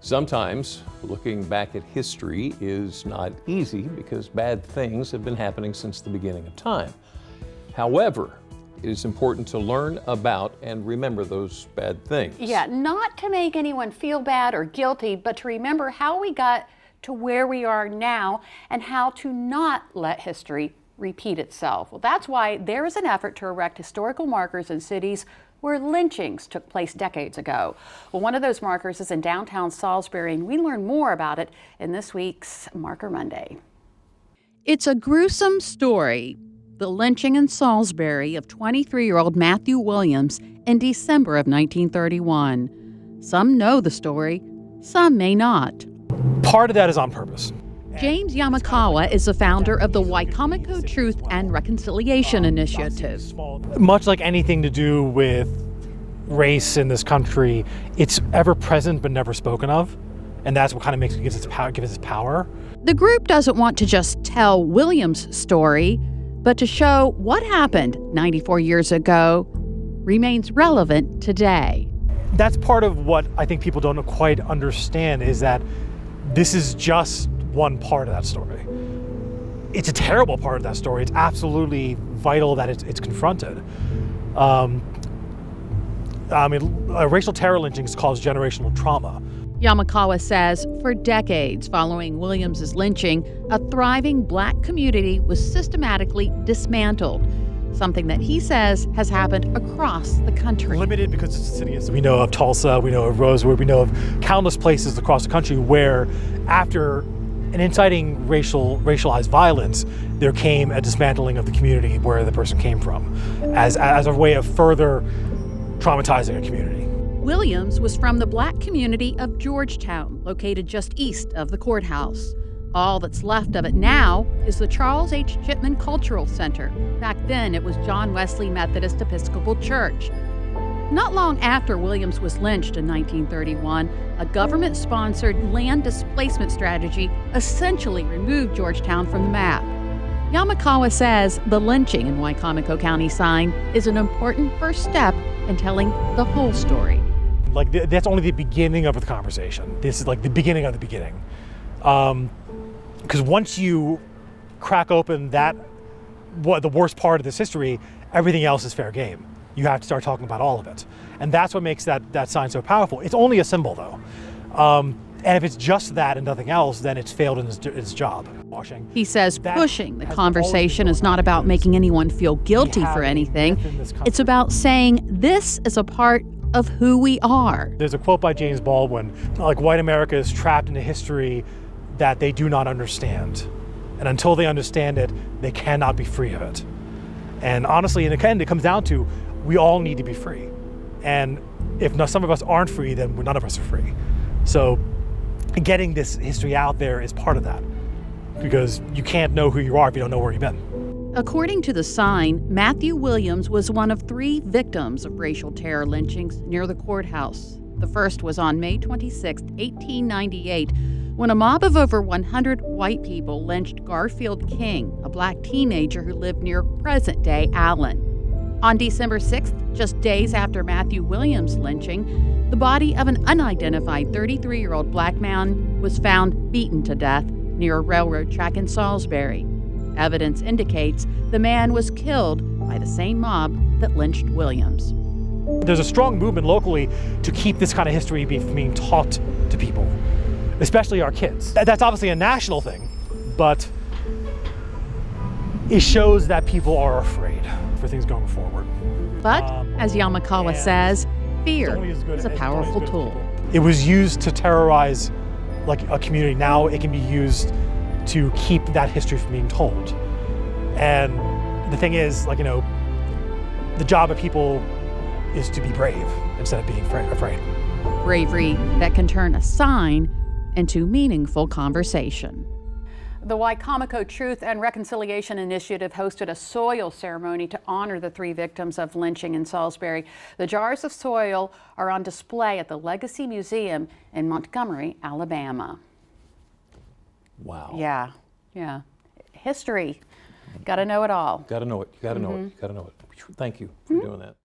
Sometimes looking back at history is not easy because bad things have been happening since the beginning of time. However, it is important to learn about and remember those bad things. Yeah, not to make anyone feel bad or guilty, but to remember how we got to where we are now and how to not let history repeat itself. Well, that's why there is an effort to erect historical markers in cities where lynchings took place decades ago. Well, one of those markers is in downtown Salisbury, and we learn more about it in this week's Marker Monday. It's a gruesome story. The lynching in Salisbury of 23-year-old Matthew Williams in December of 1931. Some know the story, some may not. Part of that is on purpose. James Yamakawa is the founder of the Wicomico Truth and Reconciliation Initiative. Much like anything to do with race in this country, it's ever present but never spoken of, and that's what kind of gives it power. The group doesn't want to just tell Williams' story, but to show what happened 94 years ago remains relevant today. That's part of what I think people don't quite understand, is that this is just one part of that story. It's a terrible part of that story. It's absolutely vital that it's confronted. Racial terror lynchings cause generational trauma. Yamakawa says for decades following Williams' lynching, a thriving Black community was systematically dismantled, something that he says has happened across the country. Limited because it's insidious. We know of Tulsa, we know of Rosewood, we know of countless places across the country where after an inciting racialized violence, there came a dismantling of the community where the person came from as a way of further traumatizing a community. Williams was from the Black community of Georgetown, located just east of the courthouse. All that's left of it now is the Charles H. Chipman Cultural Center. Back then, it was John Wesley Methodist Episcopal Church. Not long after Williams was lynched in 1931, a government-sponsored land displacement strategy essentially removed Georgetown from the map. Yamakawa says the lynching in Wicomico County sign is an important first step in telling the whole story. That's only the beginning of the conversation. This is like the beginning of the beginning. Because once you crack open the worst part of this history, everything else is fair game. You have to start talking about all of it. And that's what makes that sign so powerful. It's only a symbol, though. And if it's just that and nothing else, then it's failed in its job. He says pushing the conversation is not about making anyone feel guilty for anything. It's about saying this is a part of who we are. There's a quote by James Baldwin, like, white America is trapped in a history that they do not understand. And until they understand it, they cannot be free of it. And honestly, in the end, it comes down to we all need to be free. And if some of us aren't free, then none of us are free. So getting this history out there is part of that, because you can't know who you are if you don't know where you've been. According to the sign, Matthew Williams was one of 3 victims of racial terror lynchings near the courthouse. The first was on May 26, 1898, when a mob of over 100 white people lynched Garfield King, a Black teenager who lived near present-day Allen. On December 6th, just days after Matthew Williams' lynching, the body of an unidentified 33-year-old Black man was found beaten to death near a railroad track in Salisbury. Evidence indicates the man was killed by the same mob that lynched Williams. There's a strong movement locally to keep this kind of history being taught to people, especially our kids. That's obviously a national thing, but it shows that people are afraid for things going forward. But, as Yamakawa says, fear is a powerful tool. It was used to terrorize a community. Now it can be used to keep that history from being told. And the thing is, the job of people is to be brave instead of being afraid. Bravery that can turn a sign into meaningful conversation. The Wicomico Truth and Reconciliation Initiative hosted a soil ceremony to honor the 3 victims of lynching in Salisbury. The jars of soil are on display at the Legacy Museum in Montgomery, Alabama. Wow. Yeah. History. Got to know it all. Got to know it. You got to know it. You got to know it. Thank you for doing that.